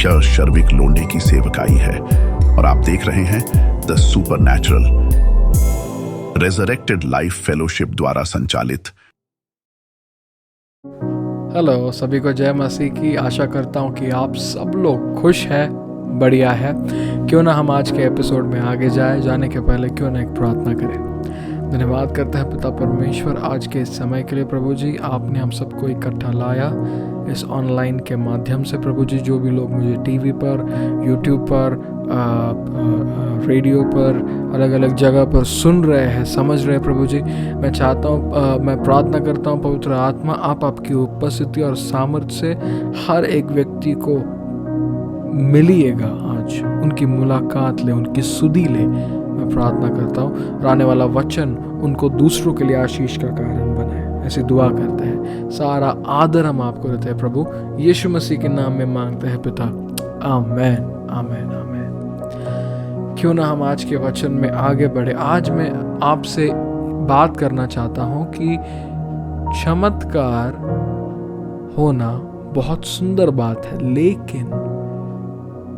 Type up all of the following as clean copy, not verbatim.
यह शर्विक लोंडे की सेवकाई है और आप देख रहे हैं the supernatural resurrected life fellowship द्वारा संचालित। हेलो, सभी को जय मसीह की। आशा करता हूँ कि आप सब लोग खुश हैं, बढ़िया है। क्यों ना हम आज के एपिसोड में आगे जाने के पहले क्यों ना एक प्रार्थना करें। धन्यवाद करते हैं पिता परमेश्वर आज के इस समय के लिए। प्रभु जी, आपने हम सबको इकट्ठा लाया इस ऑनलाइन के माध्यम से। प्रभु जी, जो भी लोग मुझे टीवी पर, यूट्यूब पर, रेडियो पर, अलग अलग जगह पर सुन रहे हैं, समझ रहे हैं, प्रभु जी, मैं चाहता हूँ, मैं प्रार्थना करता हूँ पवित्र आत्मा आप आपकी उपस्थिति और सामर्थ्य से हर एक व्यक्ति को मिलिएगा। आज उनकी मुलाकात ले, उनकी सुधि ले, मैं प्रार्थना करता हूँ। और आने वाला वचन उनको दूसरों के लिए आशीष का कारण बने, ऐसी दुआ करते हैं। सारा आदर हम आपको देते हैं प्रभु, यीशु मसीह के नाम में मांगते हैं पिता, आमेन आमेन आमेन। क्यों ना हम आज के वचन में आगे बढ़े। आज मैं आपसे बात करना चाहता हूँ कि चमत्कार होना बहुत सुंदर बात है, लेकिन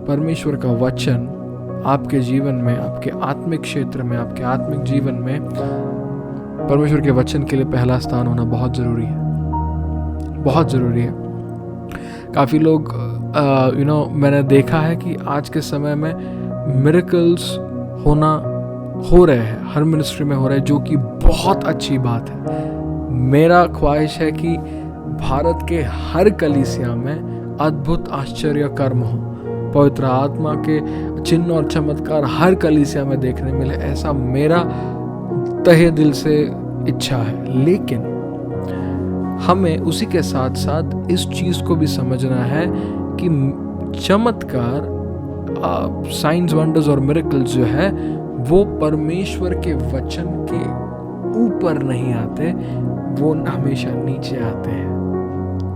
परमेश्वर का वचन आपके जीवन में, आपके आत्मिक क्षेत्र में, आपके आत्मिक जीवन में परमेश्वर के वचन के लिए पहला स्थान होना बहुत ज़रूरी है, बहुत ज़रूरी है। काफ़ी लोग मैंने देखा है कि आज के समय में मिरेकल्स हो रहे हैं, हर मिनिस्ट्री में हो रहे हैं, जो कि बहुत अच्छी बात है। मेरा ख्वाहिश है कि भारत के हर कलीसिया में अद्भुत आश्चर्य कर्म हो, पवित्र आत्मा के चिन्ह और चमत्कार हर कलीसिया में देखने मिले, ऐसा मेरा तहे दिल से इच्छा है। लेकिन हमें उसी के साथ साथ इस चीज को भी समझना है कि चमत्कार, साइंस, वंडर्स और मिरेकल्स जो है वो परमेश्वर के वचन के ऊपर नहीं आते, वो हमेशा नीचे आते हैं।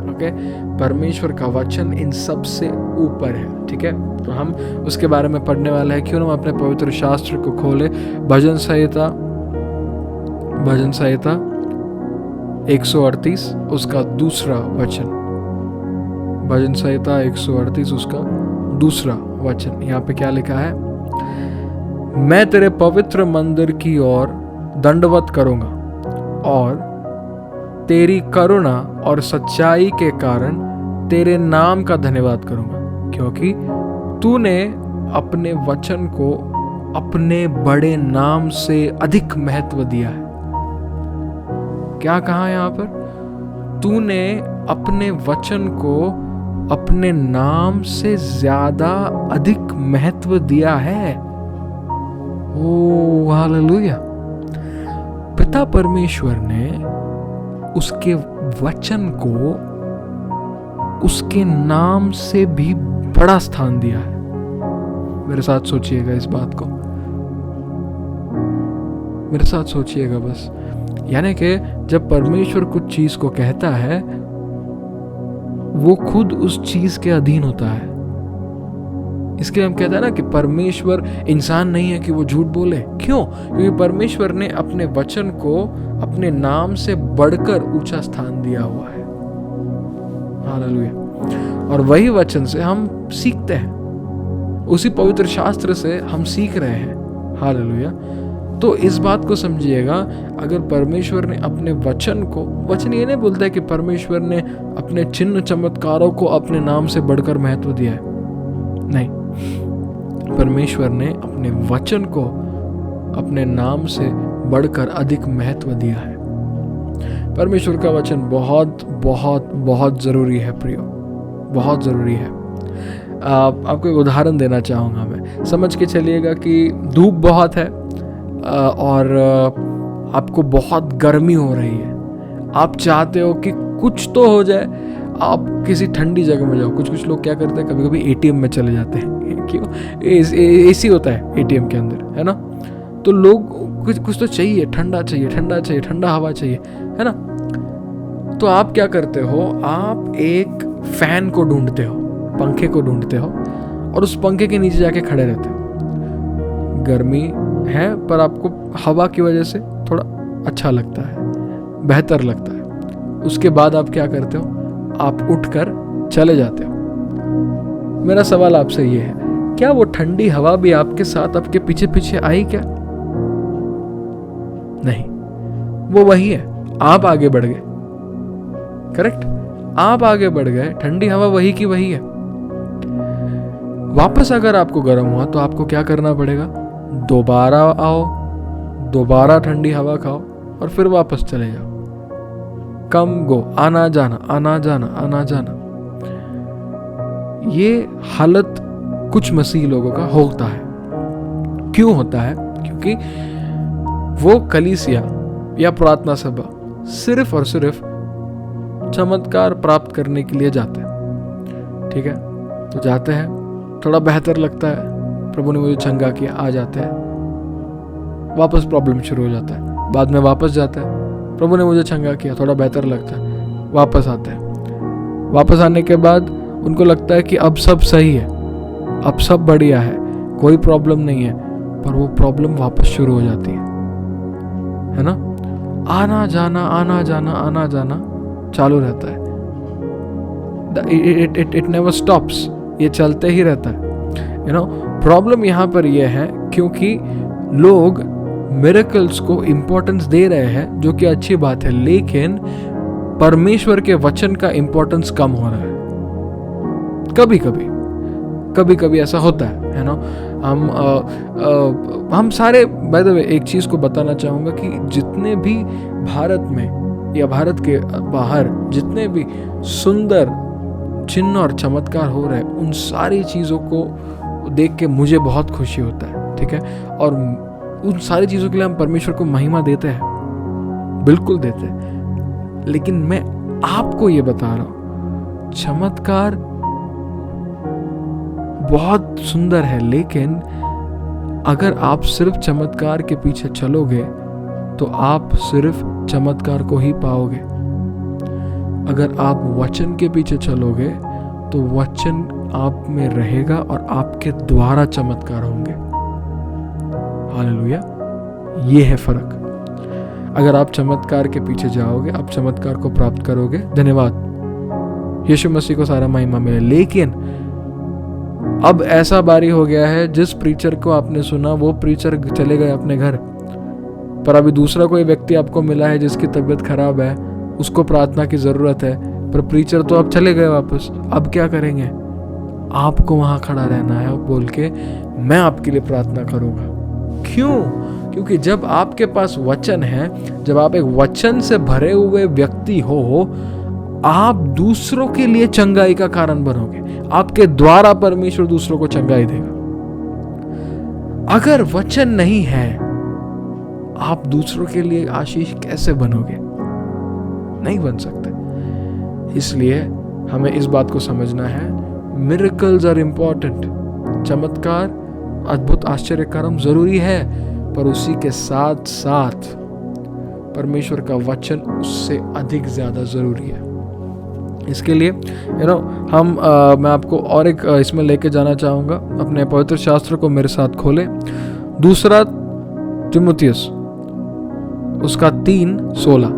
ओके, परमेश्वर का वचन इन सब से ऊपर है, ठीक है। तो हम उसके बारे में पढ़ने वाले हैं। क्यों ना हम अपने पवित्र शास्त्र को खोले। भजन संहिता 138 उसका दूसरा वचन। भजन संहिता 138 उसका दूसरा वचन। यहाँ पे क्या लिखा है? मैं तेरे पवित्र मंदिर की ओर दंडवत करूंगा और तेरी करुणा और सच्चाई के कारण तेरे नाम का धन्यवाद करूंगा, क्योंकि तूने अपने वचन को अपने बड़े नाम से अधिक महत्व दिया है। क्या कहा यहाँ पर? तूने अपने वचन को अपने नाम से ज्यादा अधिक महत्व दिया है। ओ हालेलुया। पिता परमेश्वर ने उसके वचन को उसके नाम से भी बड़ा स्थान दिया है। मेरे साथ सोचिएगा इस बात को, मेरे साथ सोचिएगा बस। यानी कि जब परमेश्वर कुछ चीज को कहता है, वो खुद उस चीज के अधीन होता है। इसके हम कहते हैं ना कि परमेश्वर इंसान नहीं है कि वो झूठ बोले। क्यों? क्योंकि परमेश्वर ने अपने वचन को अपने नाम से बढ़कर ऊंचा स्थान दिया हुआ है। हालेलुया। और वही वचन से हम सीखते हैं, उसी पवित्र शास्त्र से हम सीख रहे हैं। हालेलुया। तो इस बात को समझिएगा, अगर परमेश्वर ने अपने वचन को, वचन ये नहीं बोलता है कि परमेश्वर ने अपने चिन्ह चमत्कारों को अपने नाम से बढ़कर महत्व दिया है, नहीं। परमेश्वर ने अपने वचन को अपने नाम से बढ़कर अधिक महत्व दिया है। परमेश्वर का वचन बहुत बहुत बहुत जरूरी है प्रियो, बहुत जरूरी है। आपको एक उदाहरण देना चाहूँगा मैं। समझ के चलिएगा कि धूप बहुत है और आपको बहुत गर्मी हो रही है। आप चाहते हो कि कुछ तो हो जाए, आप किसी ठंडी जगह में जाओ। कुछ लोग क्या करते हैं, कभी कभी एटीएम में चले जाते हैं। क्यों? एसी होता है एटीएम के अंदर, है ना। तो लोग कुछ तो चाहिए, ठंडा चाहिए, ठंडा हवा चाहिए, है ना। तो आप क्या करते हो? आप एक फैन को ढूंढते हो, पंखे को ढूंढते हो और उस पंखे के नीचे जाके खड़े रहते हो। गर्मी है पर आपको हवा की वजह से थोड़ा अच्छा लगता है, बेहतर लगता है। उसके बाद आप क्या करते हो? आप उठकर चले जाते हो। मेरा सवाल आपसे ये है, क्या वो ठंडी हवा भी आपके साथ आपके पीछे पीछे आई क्या? नहीं, वो वही है, आप आगे बढ़ गए। करेक्ट, आप आगे बढ़ गए, ठंडी हवा वही की वही है। वापस अगर आपको गर्म हुआ तो आपको क्या करना पड़ेगा? दोबारा आओ, दोबारा ठंडी हवा खाओ और फिर वापस चले जाओ। कम गो, आना जाना आना जाना आना जाना। ये हालत कुछ मसीह लोगों का होता है। क्यों होता है? क्योंकि वो कलीसिया या प्रार्थना सभा सिर्फ और सिर्फ चमत्कार प्राप्त करने के लिए जाते हैं। ठीक है, तो जाते हैं, थोड़ा बेहतर लगता है, प्रभु ने मुझे चंगा किया, आ जाते हैं, वापस प्रॉब्लम शुरू हो जाता है। बाद में वापस जाता है, प्रभु ने मुझे चंगा किया, थोड़ा बेहतर लगता है, वापस आते हैं। वापस आने के बाद उनको लगता है कि अब सब सही है, अब सब बढ़िया है, कोई प्रॉब्लम नहीं है, पर वो प्रॉब्लम वापस शुरू हो जाती है ना? आना जाना आना जाना आना जाना चालू रहता है। इट नेवर स्टॉप्स, ये चलते ही रहता है। प्रॉब्लम यहाँ पर ये है क्योंकि लोग मिरेकल्स को इंपॉर्टेंस दे रहे हैं, जो कि अच्छी बात है, लेकिन परमेश्वर के वचन का इंपॉर्टेंस कम हो रहा है। कभी कभी ऐसा होता है ना? हम सारे, बाय द वे एक चीज को बताना चाहूंगा कि जितने भी भारत में या भारत के बाहर जितने भी सुंदर चिन्ह और चमत्कार हो रहे हैं, उन सारी चीजों को देख के मुझे बहुत खुशी होता है। ठीक है, और उन सारी चीजों के लिए हम परमेश्वर को महिमा देते हैं, बिल्कुल देते हैं। लेकिन मैं आपको ये बता रहा हूं, चमत्कार बहुत सुंदर है, लेकिन अगर आप सिर्फ चमत्कार के पीछे चलोगे तो आप सिर्फ चमत्कार को ही पाओगे। अगर आप वचन के पीछे चलोगे तो वचन आप में रहेगा और आपके द्वारा चमत्कार होंगे। हालेलुया, ये है फर्क। अगर आप चमत्कार के पीछे जाओगे, आप चमत्कार को प्राप्त करोगे। धन्यवाद, यीशु मसीह को सारा महिमा मिले। लेकिन अब ऐसा बारी हो गया है, जिस प्रीचर को आपने सुना वो प्रीचर चले गए अपने घर, पर अभी दूसरा कोई व्यक्ति आपको मिला है जिसकी तबीयत खराब है, उसको प्रार्थना की जरूरत है, पर प्रीचर तो अब चले गए वापस। अब क्या करेंगे? आपको वहां खड़ा रहना है और बोल के मैं आपके लिए प्रार्थना करूंगा। क्यों? क्योंकि जब आपके पास वचन है, जब आप एक वचन से भरे हुए व्यक्ति हो, आप दूसरों के लिए चंगाई का कारण बनोगे। आपके द्वारा परमेश्वर दूसरों को चंगाई देगा। अगर वचन नहीं है, आप दूसरों के लिए आशीष कैसे बनोगे? नहीं बन सकते। इसलिए हमें इस बात को समझना है, मिरेकल्स आर इंपॉर्टेंट। चमत्कार, अद्भुत आश्चर्य कर्म जरूरी है, पर उसी के साथ साथ परमेश्वर का वचन उससे अधिक ज्यादा जरूरी है। इसके लिए मैं आपको और एक इसमें लेके जाना चाहूंगा। अपने पवित्र शास्त्र को मेरे साथ खोले, दूसरा तिमुथियुस उसका 3:16।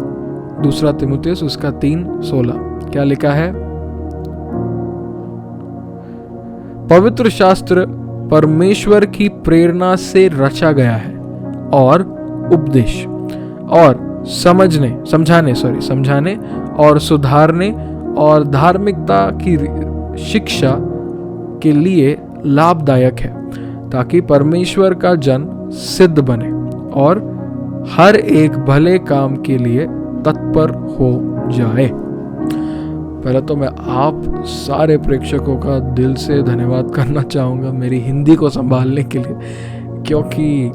दूसरा तिमुथियुस उसका 3:16 क्या लिखा है? पवित्र शास्त्र परमेश्वर की प्रेरणा से रचा गया है और उपदेश और समझाने और सुधारने और धार्मिकता की शिक्षा के लिए लाभदायक है, ताकि परमेश्वर का जन सिद्ध बने और हर एक भले काम के लिए तत्पर हो जाए। पहले तो मैं आप सारे प्रेक्षकों का दिल से धन्यवाद करना चाहूँगा मेरी हिंदी को संभालने के लिए, क्योंकि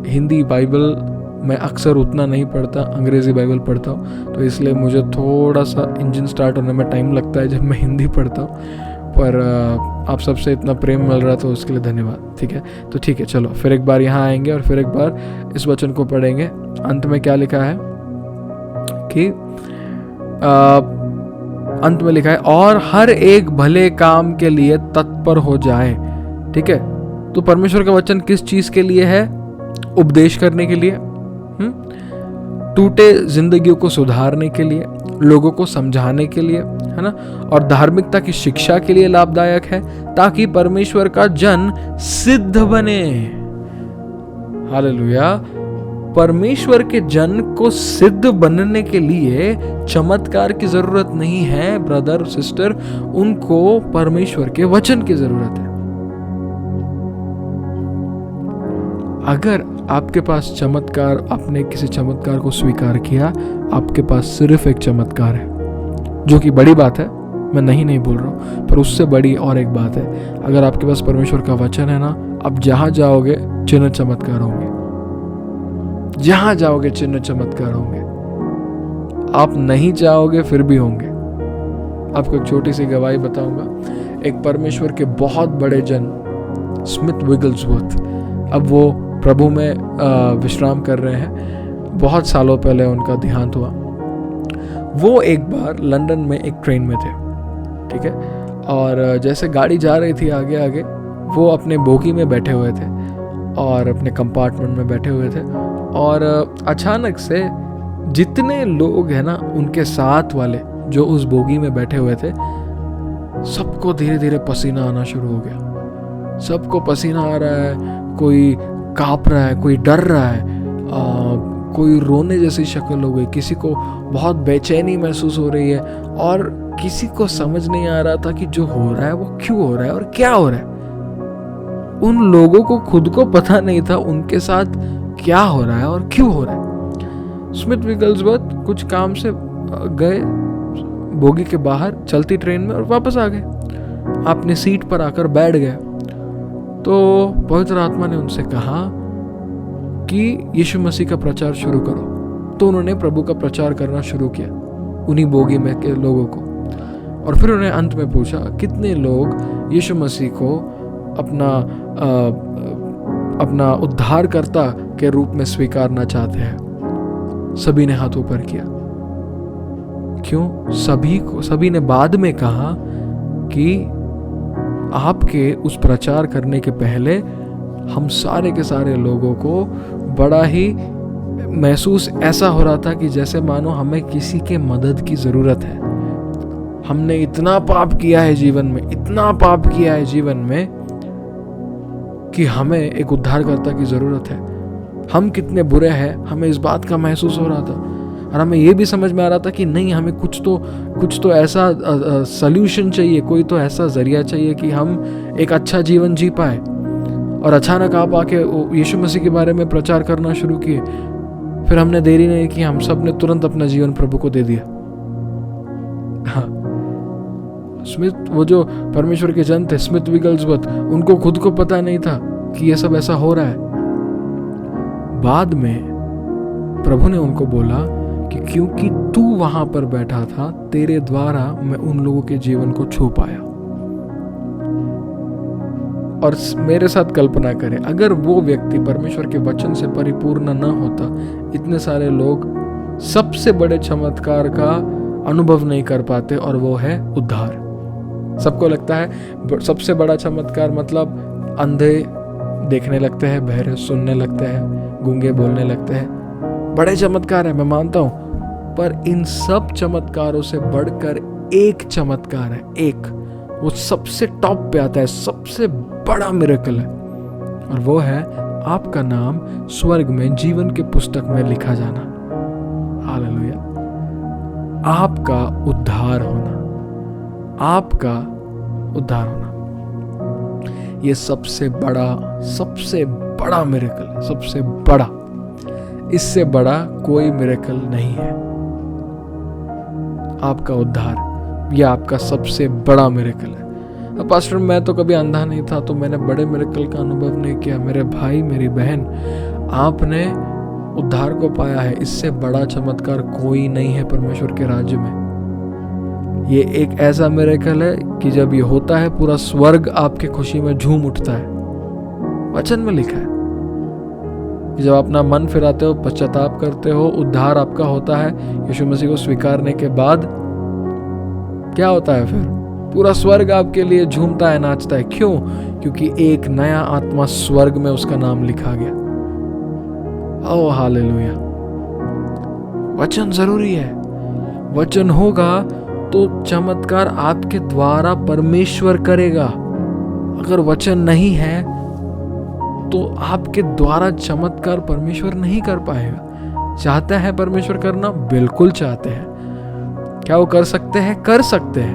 हिंदी बाइबल मैं अक्सर उतना नहीं पढ़ता, अंग्रेज़ी बाइबल पढ़ता हूँ, तो इसलिए मुझे थोड़ा सा इंजन स्टार्ट होने में टाइम लगता है जब मैं हिंदी पढ़ता हूँ। पर आप सबसे इतना प्रेम मिल रहा है तो उसके लिए धन्यवाद। ठीक है, तो ठीक है, चलो फिर एक बार यहाँ आएंगे और फिर एक बार इस वचन को पढ़ेंगे। अंत में क्या लिखा है कि अंत में लिखा है और हर एक भले काम के लिए तत्पर हो जाए। ठीक है, तो परमेश्वर का वचन किस चीज के लिए है? उपदेश करने के लिए, टूटे जिंदगियों को सुधारने के लिए, लोगों को समझाने के लिए, है ना, और धार्मिकता की शिक्षा के लिए लाभदायक है, ताकि परमेश्वर का जन सिद्ध बने। हालेलुया। परमेश्वर के जन को सिद्ध बनने के लिए चमत्कार की जरूरत नहीं है ब्रदर सिस्टर, उनको परमेश्वर के वचन की जरूरत है। अगर आपके पास चमत्कार, आपने किसी चमत्कार को स्वीकार किया, आपके पास सिर्फ एक चमत्कार है, जो कि बड़ी बात है, मैं नहीं बोल रहा हूँ, पर उससे बड़ी और एक बात है। अगर आपके पास परमेश्वर का वचन है ना, आप जहां जाओगे चिन्ह चमत्कार होंगे, जहां जाओगे चिन्ह चमत्कार होंगे। आप नहीं चाहोगे फिर भी होंगे। आपको एक छोटी सी गवाही बताऊंगा। एक परमेश्वर के बहुत बड़े जन स्मिथ विगल्सवर्थ, अब वो प्रभु में विश्राम कर रहे हैं। बहुत सालों पहले उनका देहांत हुआ। वो एक बार लंदन में एक ट्रेन में थे, ठीक है, और जैसे गाड़ी जा रही थी आगे आगे, वो अपने बोगी में बैठे हुए थे और अपने कंपार्टमेंट में बैठे हुए थे, और अचानक से जितने लोग हैं ना उनके साथ वाले जो उस बोगी में बैठे हुए थे, सबको धीरे धीरे पसीना आना शुरू हो गया। सबको पसीना आ रहा है, कोई कांप रहा है, कोई डर रहा है, कोई रोने जैसी शक्ल हो गई, किसी को बहुत बेचैनी महसूस हो रही है, और किसी को समझ नहीं आ रहा था कि जो हो रहा है वो क्यों हो रहा है और क्या हो रहा है। उन लोगों को खुद को पता नहीं था उनके साथ क्या हो रहा है और क्यों हो रहा है। स्मिथ विगल्सवर्थ कुछ काम से गए बोगी के बाहर चलती ट्रेन में और वापस आ गए, अपनी सीट पर आकर बैठ गए। तो पवित्र आत्मा ने उनसे कहा कि यीशु मसीह का प्रचार शुरू करो। तो उन्होंने प्रभु का प्रचार करना शुरू किया उन्हीं बोगी में के लोगों को। और फिर उन्हें अंत में पूछा, कितने लोग यीशु मसीह को अपना उद्धारकर्ता के रूप में स्वीकारना चाहते हैं? सभी ने हाथ ऊपर किया। क्यों? सभी ने बाद में कहा कि आपके उस प्रचार करने के पहले हम सारे के सारे लोगों को बड़ा ही महसूस ऐसा हो रहा था कि जैसे मानो हमें किसी के मदद की जरूरत है। हमने इतना पाप किया है जीवन में, इतना पाप किया है जीवन में कि हमें एक उद्धारकर्ता की जरूरत है। हम कितने बुरे हैं, हमें इस बात का महसूस हो रहा था, और हमें ये भी समझ में आ रहा था कि नहीं, हमें कुछ तो ऐसा सल्यूशन चाहिए, कोई तो ऐसा जरिया चाहिए कि हम एक अच्छा जीवन जी पाए। और अचानक आप आके यीशु मसीह के बारे में प्रचार करना शुरू किए। फिर हमने देरी नहीं की, हम सब ने तुरंत अपना जीवन प्रभु को दे दिया। हाँ, स्मिथ, वो जो परमेश्वर के जन थे स्मिथ विगल्सवर्थ, उनको खुद को पता नहीं था कि ये सब ऐसा हो रहा है। बाद में प्रभु ने उनको बोला कि क्योंकि तू वहां पर बैठा था, तेरे द्वारा मैं उन लोगों के जीवन को छू पाया। और मेरे साथ कल्पना करें, अगर वो व्यक्ति परमेश्वर के वचन से परिपूर्ण न होता, इतने सारे लोग सबसे बड़े चमत्कार का अनुभव नहीं कर पाते, और वो है उद्धार। सबको लगता है सबसे बड़ा चमत्कार मतलब अंधे देखने लगते हैं, बहरे सुनने लगते हैं, गूंगे बोलने लगते हैं। बड़े चमत्कार है, मैं मानता हूं, पर इन सब चमत्कारों से बढ़कर एक चमत्कार है, एक, वो सबसे टॉप पे आता है, सबसे बड़ा मिरेकल है, और वो है आपका नाम स्वर्ग में जीवन के पुस्तक में लिखा जाना। हालेलुया। आपका उद्धार होना, आपका उद्धार होना, ये सबसे बड़ा मिरेकल है, सबसे बड़ा। इससे बड़ा कोई मिरेकल नहीं है। आपका उद्धार, यह आपका सबसे बड़ा मिरेकल है। अब पास्टर, मैं तो कभी अंधा नहीं था, तो मैंने बड़े मिरेकल का अनुभव नहीं किया। मेरे भाई, मेरी बहन, आपने उद्धार को पाया है। इससे बड़ा चमत्कार कोई नहीं है परमेश्वर के राज्य में। ये एक ऐसा मिरेकल है कि जब ये होता है, पूरा स्वर्ग आपके खुशी में झूम उठता है। वचन में लिखा है कि जब अपना मन फिराते हो, पश्चाताप करते हो, उद्धार आपका होता है यीशु मसीह को स्वीकारने के बाद, क्या होता है फिर? पूरा स्वर्ग आपके लिए झूमता है, नाचता है। क्यों? क्योंकि एक नया आत्मा स्वर्ग में, उसका नाम लिखा गया। Oh hallelujah. वचन जरूरी है, वचन होगा तो चमत्कार आपके द्वारा परमेश्वर करेगा। अगर वचन नहीं है तो आपके द्वारा चमत्कार परमेश्वर नहीं कर पाएगा। चाहते हैं परमेश्वर करना? बिल्कुल चाहते हैं। क्या वो कर सकते हैं? कर सकते हैं,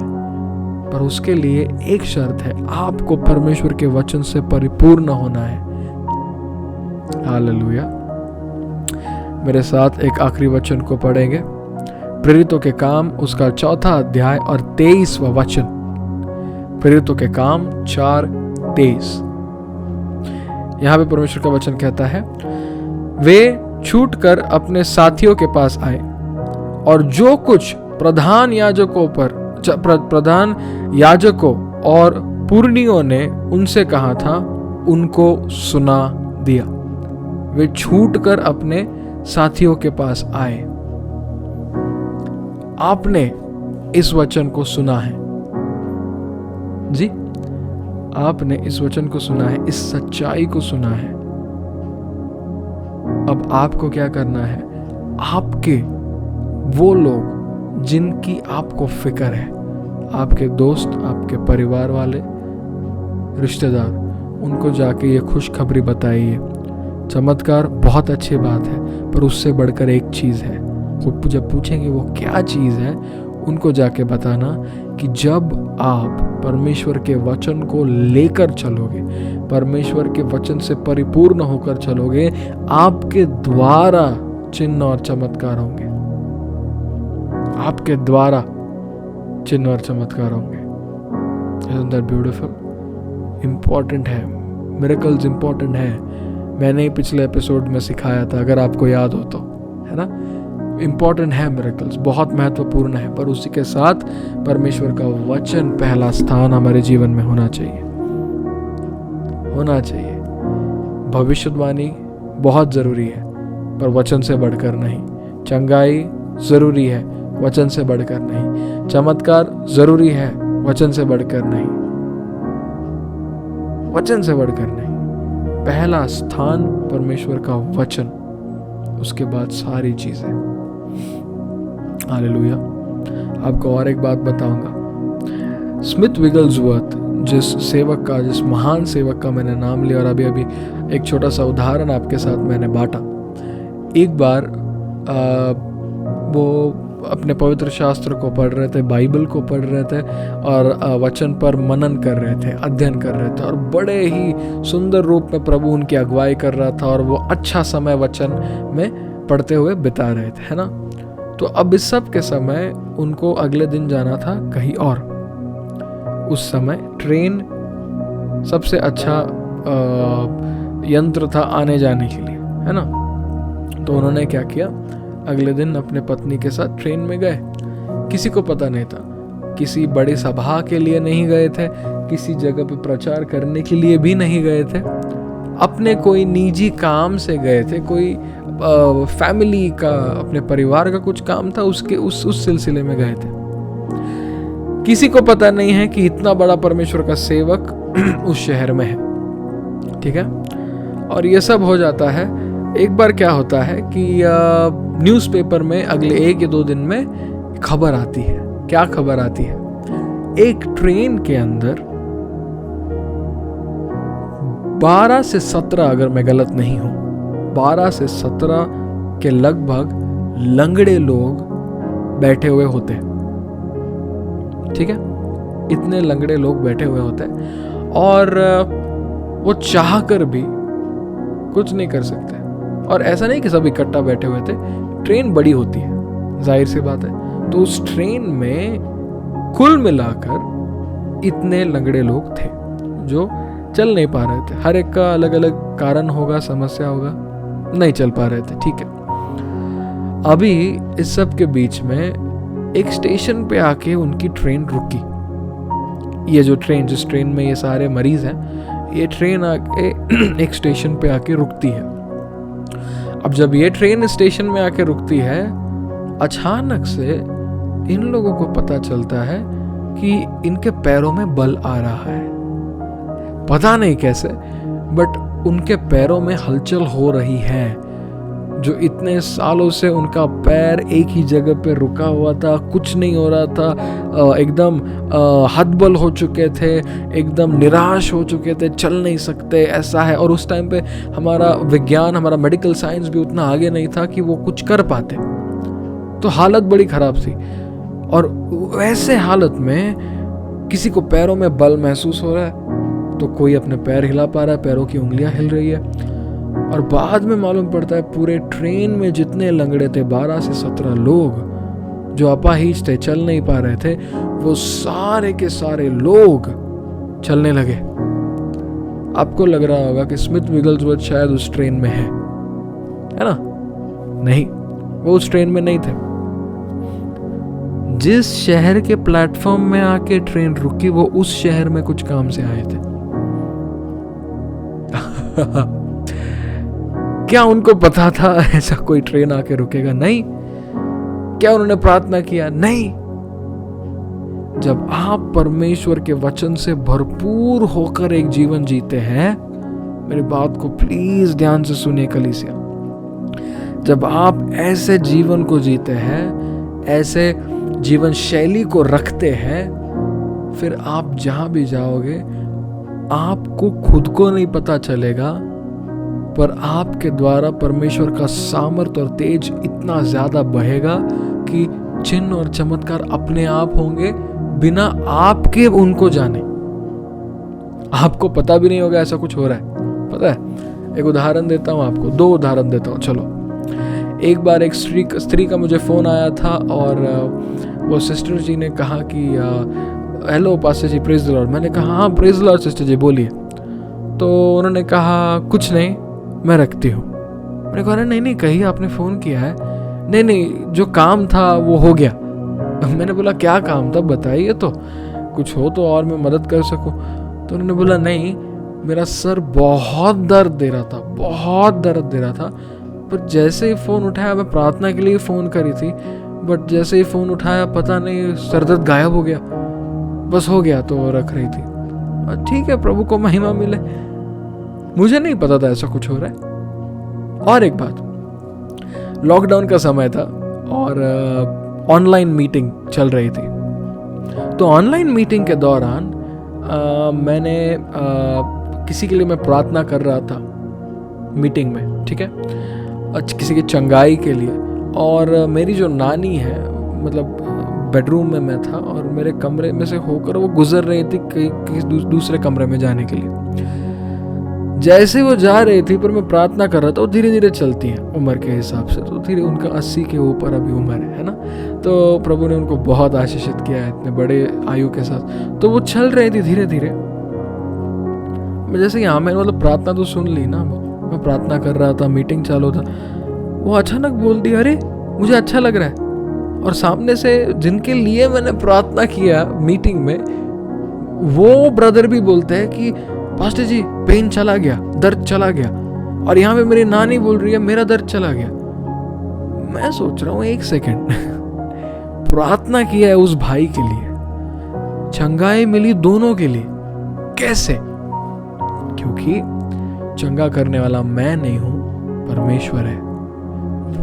पर उसके लिए एक शर्त है, आपको परमेश्वर के वचन से परिपूर्ण होना है। हालेलुया। मेरे साथ एक आखिरी वचन को पढ़ेंगे, प्रेरितों के काम उसका 4 अध्याय और 23वां वचन। प्रेरितों के काम 4:23। यहां पे परमेश्वर का वचन कहता है, वे छूटकर अपने साथियों के पास आए और जो कुछ प्रधान याजकों और पुरनियों ने उनसे कहा था उनको सुना दिया। वे छूटकर अपने साथियों के पास आए। आपने इस वचन को सुना है जी, आपने इस वचन को सुना है, इस सच्चाई को सुना है। अब आपको क्या करना है? आपके वो लोग जिनकी आपको फिक्र है, आपके दोस्त, आपके परिवार वाले, रिश्तेदार, उनको जाके ये खुशखबरी बताइए। चमत्कार बहुत अच्छी बात है, पर उससे बढ़कर एक चीज है। वो जब पूछेंगे वो क्या चीज है, उनको जाके बताना कि जब आप परमेश्वर के वचन को लेकर चलोगे, परमेश्वर के वचन से परिपूर्ण होकर चलोगे, आपके द्वारा चिन्ह और चमत्कार होंगे। आपके द्वारा चिन्ह और चमत्कार होंगे। Isn't that beautiful? इंपॉर्टेंट है, मिरेकल्स इंपॉर्टेंट है। मैंने ही पिछले एपिसोड में सिखाया था, अगर आपको याद हो तो, है ना। इंपॉर्टेंट है, मिरेकल्स बहुत महत्वपूर्ण है, पर उसी के साथ परमेश्वर का वचन पहला स्थान हमारे जीवन में होना चाहिए। भविष्यवाणी बहुत जरूरी है, पर वचन से बढ़कर नहीं। चंगाई जरूरी है, वचन से बढ़कर नहीं। चमत्कार जरूरी है, वचन से बढ़कर नहीं। वचन से बढ़कर नहीं। पहला स्थान परमेश्वर का वचन, उसके बाद सारी चीजें। हालेलुया। आपको और एक बात बताऊंगा। स्मिथ विगल्सवर्थ, जिस महान सेवक का मैंने नाम लिया और अभी एक छोटा सा उदाहरण आपके साथ मैंने बांटा। एक बार वो अपने पवित्र शास्त्र को पढ़ रहे थे, बाइबल को पढ़ रहे थे और वचन पर मनन कर रहे थे, अध्ययन कर रहे थे, और बड़े ही सुंदर रूप में प्रभु उनकी अगुवाई कर रहा था और वो अच्छा समय वचन में पढ़ते हुए बिता रहे थे, है ना। तो अब इस सब के समय उनको अगले दिन जाना था कहीं और। उस समय ट्रेन सबसे अच्छा यंत्र था आने जाने के लिए, है ना। तो उन्होंने क्या किया, अगले दिन अपने पत्नी के साथ ट्रेन में गए। किसी को पता नहीं था, किसी बड़ी सभा के लिए नहीं गए थे, किसी जगह पे प्रचार करने के लिए भी नहीं गए थे, अपने कोई निजी काम से गए थे, कोई फैमिली का, अपने परिवार का कुछ काम था, उसके उस सिलसिले में गए थे। किसी को पता नहीं है कि इतना बड़ा परमेश्वर का सेवक उस शहर में है, ठीक है। और ये सब हो जाता है। एक बार क्या होता है कि न्यूज़पेपर में अगले 1 या 2 दिन में खबर आती है। क्या खबर आती है? एक ट्रेन के अंदर 12 से 17, अगर मैं गलत नहीं हूं, 12 से 17 के लगभग लंगड़े लोग बैठे हुए होते हैं, ठीक है। इतने लंगड़े लोग बैठे हुए होते हैं और वो चाहकर भी कुछ नहीं कर सकते। और ऐसा नहीं कि सब इकट्ठा बैठे हुए थे, ट्रेन बड़ी होती है, जाहिर सी बात है। तो उस ट्रेन में कुल मिलाकर इतने लंगड़े लोग थे जो चल नहीं पा रहे थे। हर एक का अलग अलग कारण होगा, समस्या होगा, नहीं चल पा रहे थे, ठीक है। अभी इस सब के बीच में एक स्टेशन पे आके उनकी ट्रेन रुकी। ये जो ट्रेन, जिस ट्रेन में ये सारे मरीज हैं, ये ट्रेन आके एक स्टेशन पे आके रुकती है। अब जब ये ट्रेन स्टेशन में आके रुकती है, अचानक से इन लोगों को पता चलता है कि इनके पैरों में बल आ रहा है। पता नहीं कैसे, बट उनके पैरों में हलचल हो रही है। जो इतने सालों से उनका पैर एक ही जगह पे रुका हुआ था, कुछ नहीं हो रहा था, एकदम हतबल हो चुके थे, एकदम निराश हो चुके थे, चल नहीं सकते, ऐसा है। और उस टाइम पे हमारा विज्ञान, हमारा मेडिकल साइंस भी उतना आगे नहीं था कि वो कुछ कर पाते, तो हालत बड़ी खराब थी। और वैसे हालत में किसी को पैरों में बल महसूस हो रहा है, तो कोई अपने पैर हिला पा रहा है, पैरों की उंगलियां हिल रही है। और बाद में मालूम पड़ता है पूरे ट्रेन में जितने लंगड़े थे, 12 से 17 लोग जो अपाहिज थे, चल नहीं पा रहे थे, वो सारे के सारे लोग चलने लगे। आपको लग रहा होगा कि स्मिथ विगलसवर्थ शायद उस ट्रेन में है ना? नहीं, वो उस ट्रेन में नहीं थे। जिस शहर के प्लेटफॉर्म में आके ट्रेन रुकी, वो उस शहर में कुछ काम से आए थे। क्या उनको पता था ऐसा कोई ट्रेन आके रुकेगा? नहीं। क्या उन्होंने प्रार्थना किया? नहीं। जब आप परमेश्वर के वचन से भरपूर होकर एक जीवन जीते हैं, मेरी बात को प्लीज ध्यान से सुनिए कलीसिया, जब आप ऐसे जीवन को जीते हैं, ऐसे जीवन शैली को रखते हैं, फिर आप जहां भी जाओगे आपको खुद को नहीं पता चलेगा, पर आपके द्वारा परमेश्वर का सामर्थ और तेज इतना ज्यादा बहेगा कि चिन्ह और चमत्कार अपने आप होंगे, बिना आपके उनको जाने। आपको पता भी नहीं होगा ऐसा कुछ हो रहा है। पता है, एक उदाहरण देता हूं आपको, 2 उदाहरण देता हूं। चलो, एक बार एक स्त्री का मुझे फोन आया था और वो सिस्टर जी ने कहा कि हेलो पास्टर जी, प्रेज द लॉर्ड। मैंने कहा हाँ प्रेज द लॉर्ड सिस्टर जी, बोलिए। तो उन्होंने कहा कुछ नहीं, मैं रखती हूँ। मैंने कहा नहीं, कहीं आपने फ़ोन किया है? नहीं, जो काम था वो हो गया। मैंने बोला क्या काम था, बताइए तो, कुछ हो तो और मैं मदद कर सकूं। तो उन्होंने बोला नहीं, मेरा सर बहुत दर्द दे रहा था, बहुत दर्द दे रहा था, पर जैसे ही फ़ोन उठाया, मैं प्रार्थना के लिए फ़ोन करी थी, बट जैसे ही फ़ोन उठाया पता नहीं सर दर्द गायब हो गया, बस हो गया। तो रख रही थी। ठीक है, प्रभु को महिमा मिले। मुझे नहीं पता था ऐसा कुछ हो रहा है। और एक बात, लॉकडाउन का समय था और ऑनलाइन मीटिंग चल रही थी। तो ऑनलाइन मीटिंग के दौरान मैंने किसी के लिए मैं प्रार्थना कर रहा था मीटिंग में, ठीक है, किसी की चंगाई के लिए। और मेरी जो नानी है, मतलब बेडरूम में मैं था और मेरे कमरे में से होकर वो गुजर रही थी कहीं दूसरे कमरे में जाने के लिए। जैसे वो जा रही थी, पर मैं प्रार्थना कर रहा था, वो धीरे धीरे चलती है उम्र के हिसाब से, तो धीरे, उनका 80 के ऊपर अभी उम्र है ना। तो प्रभु ने उनको बहुत आशीषित किया है इतने बड़े आयु के साथ। तो वो चल रही थी धीरे धीरे। मैं जैसे यहाँ मैंने मतलब प्रार्थना तो सुन ली ना, मैं प्रार्थना कर रहा था, मीटिंग चालू था, वो अचानक बोल दी अरे मुझे अच्छा लग रहा है। और सामने से जिनके लिए मैंने प्रार्थना किया मीटिंग में, वो ब्रदर भी बोलते हैं कि पास्टर जी पेन चला गया, दर्द चला गया। और यहाँ पे मेरी नानी बोल रही है मेरा दर्द चला गया। मैं सोच रहा हूँ एक सेकंड, प्रार्थना किया है उस भाई के लिए, चंगाई मिली दोनों के लिए, कैसे? क्योंकि चंगा करने वाला मैं नहीं हूं, परमेश्वर है।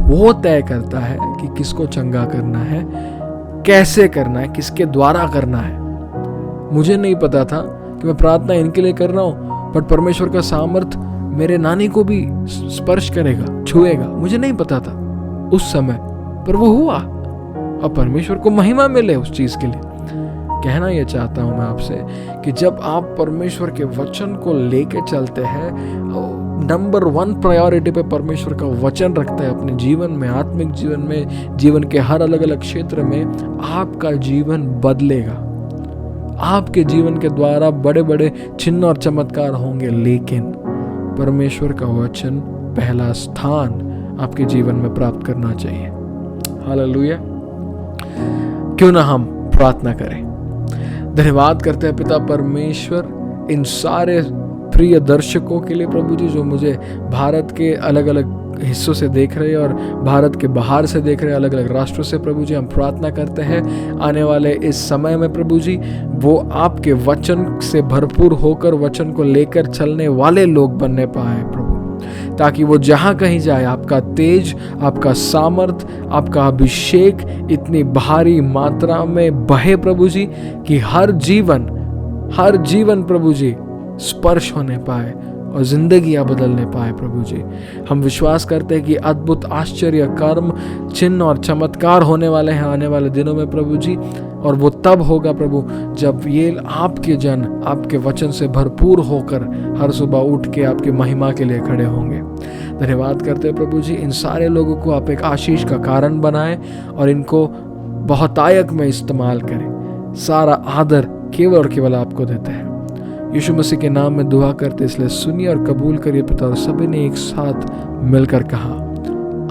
वो तय करता है कि किसको चंगा करना है, कैसे करना है, किसके द्वारा करना है। मुझे नहीं पता था कि मैं प्रार्थना इनके लिए कर रहा हूं, बट परमेश्वर का सामर्थ मेरे नानी को भी स्पर्श करेगा, छुएगा। मुझे नहीं पता था उस समय, पर वो हुआ और परमेश्वर को महिमा मिले उस चीज के लिए। कहना यह चाहता हूं मैं आपसे कि जब आप परमेश्वर के वचन को लेके चलते हैं, नंबर 1 प्रायोरिटी पे परमेश्वर का वचन रखता है अपने जीवन में, आत्मिक जीवन में, जीवन के हर अलग अलग क्षेत्र में, आपका जीवन बदलेगा। आपके जीवन के द्वारा बड़े बड़े चिन्ह और चमत्कार होंगे, लेकिन परमेश्वर का वचन पहला स्थान आपके जीवन में प्राप्त करना चाहिए। हालेलुया। क्यों ना हम प्रार्थना करें। धन्यवाद करते हैं पिता परमेश्वर इन सारे प्रिय दर्शकों के लिए प्रभु जी, जो मुझे भारत के अलग अलग हिस्सों से देख रहे हैं और भारत के बाहर से देख रहे हैं, अलग अलग राष्ट्रों से। प्रभु जी हम प्रार्थना करते हैं आने वाले इस समय में प्रभु जी, वो आपके वचन से भरपूर होकर वचन को लेकर चलने वाले लोग बनने पाए प्रभु। ताकि वो जहाँ कहीं जाए आपका तेज, आपका सामर्थ, आपका अभिषेक इतनी भारी मात्रा में बहे प्रभु जी कि हर जीवन प्रभु जी स्पर्श होने पाए और जिंदगियां बदलने पाए प्रभु जी। हम विश्वास करते हैं कि अद्भुत आश्चर्य कर्म, चिन्ह और चमत्कार होने वाले हैं आने वाले दिनों में प्रभु जी। और वो तब होगा प्रभु जब ये आपके जन आपके वचन से भरपूर होकर हर सुबह उठ के आपकी महिमा के लिए खड़े होंगे। धन्यवाद करते हैं प्रभु जी, इन सारे लोगों को आप एक आशीष का कारण बनाएं और इनको बहुतायत में इस्तेमाल करें। सारा आदर केवल और केवल आपको देते हैं। यीशु मसीह के नाम में दुआ करते इसलिए सुनिए और कबूल करिए पिता। और सभी ने एक साथ मिलकर कहा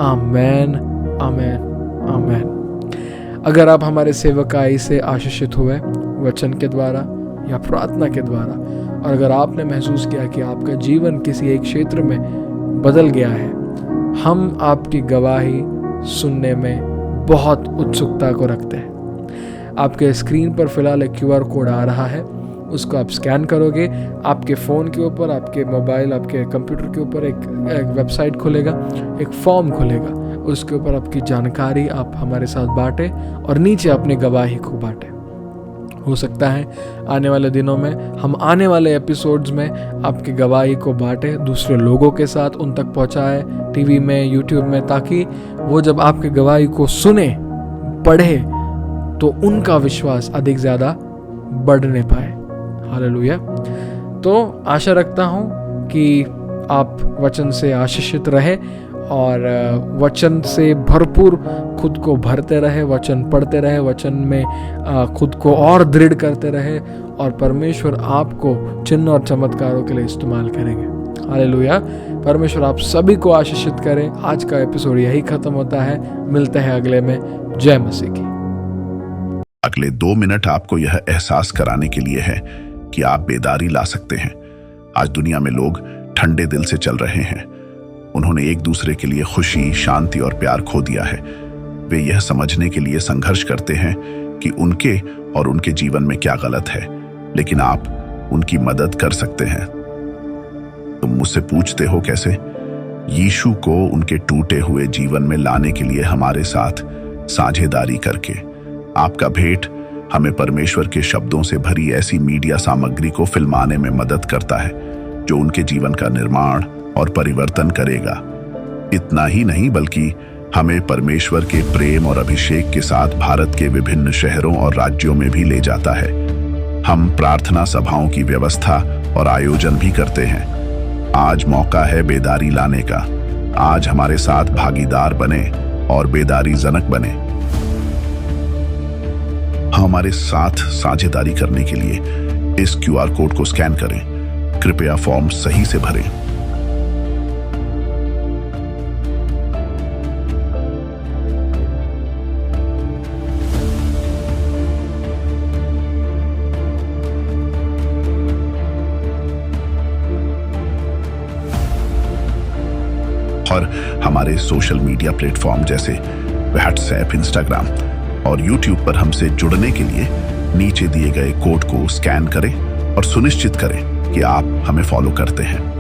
आमेन, आमेन, आमेन। अगर आप हमारे सेवकाई से आशीषित हुए वचन के द्वारा या प्रार्थना के द्वारा, और अगर आपने महसूस किया कि आपका जीवन किसी एक क्षेत्र में बदल गया है, हम आपकी गवाही सुनने में बहुत उत्सुकता को रखते हैं। आपके स्क्रीन पर फिलहाल एक QR कोड आ रहा है, उसको आप स्कैन करोगे, आपके फ़ोन के ऊपर, आपके मोबाइल, आपके कंप्यूटर के ऊपर एक वेबसाइट खुलेगा, एक फॉर्म खुलेगा, उसके ऊपर आपकी जानकारी आप हमारे साथ बांटें और नीचे अपनी गवाही को बांटें। हो सकता है आने वाले दिनों में हम आने वाले एपिसोड्स में आपकी गवाही को बांटें, दूसरे लोगों के साथ उन तक पहुंचाएं, टीवी में, यूट्यूब में, ताकि वो जब आपकी गवाही को सुने, पढ़े, तो उनका विश्वास अधिक ज़्यादा बढ़ने पाए। हालेलुया। तो आशा रखता हूँ कि आप वचन से आशीषित रहे और वचन से भरपूर खुद को भरते रहे, वचन पढ़ते रहे, वचन में खुद को और दृढ़ करते रहे, और परमेश्वर आपको चिन्ह और चमत्कारों के लिए इस्तेमाल करेंगे। हालेलुया। परमेश्वर आप सभी को आशीषित करें। आज का एपिसोड यही खत्म होता है, मिलते हैं अगले में। जय मसीह की। अगले 2 मिनट आपको यह एहसास कराने के लिए है कि आप बेदारी ला सकते हैं। आज दुनिया में लोग ठंडे दिल से चल रहे हैं। उन्होंने एक दूसरे के लिए खुशी, शांति और प्यार खो दिया है। वे यह समझने के लिए संघर्ष करते हैं कि उनके और उनके जीवन में क्या गलत है, लेकिन आप उनकी मदद कर सकते हैं। तुम मुझसे पूछते हो कैसे? यीशु को उनके टूटे हुए जीवन में लाने के लिए हमारे साथ साझेदारी करके। आपका भेंट हमें परमेश्वर के शब्दों से भरी ऐसी मीडिया सामग्री को फिल्माने में मदद करता है जो उनके जीवन का निर्माण और परिवर्तन करेगा। इतना ही नहीं, बल्कि हमें परमेश्वर के प्रेम और अभिषेक के साथ भारत के विभिन्न शहरों और राज्यों में भी ले जाता है। हम प्रार्थना सभाओं की व्यवस्था और आयोजन भी करते हैं। आज मौका है बेदारी लाने का। आज हमारे साथ भागीदार बने और बेदारी जनक बने। हमारे साथ साझेदारी करने के लिए इस QR कोड को स्कैन करें। कृपया फॉर्म सही से भरें। और हमारे सोशल मीडिया प्लेटफॉर्म जैसे व्हाट्सएप, इंस्टाग्राम और यूट्यूब पर हमसे जुड़ने के लिए नीचे दिए गए कोड को स्कैन करें और सुनिश्चित करें कि आप हमें फॉलो करते हैं।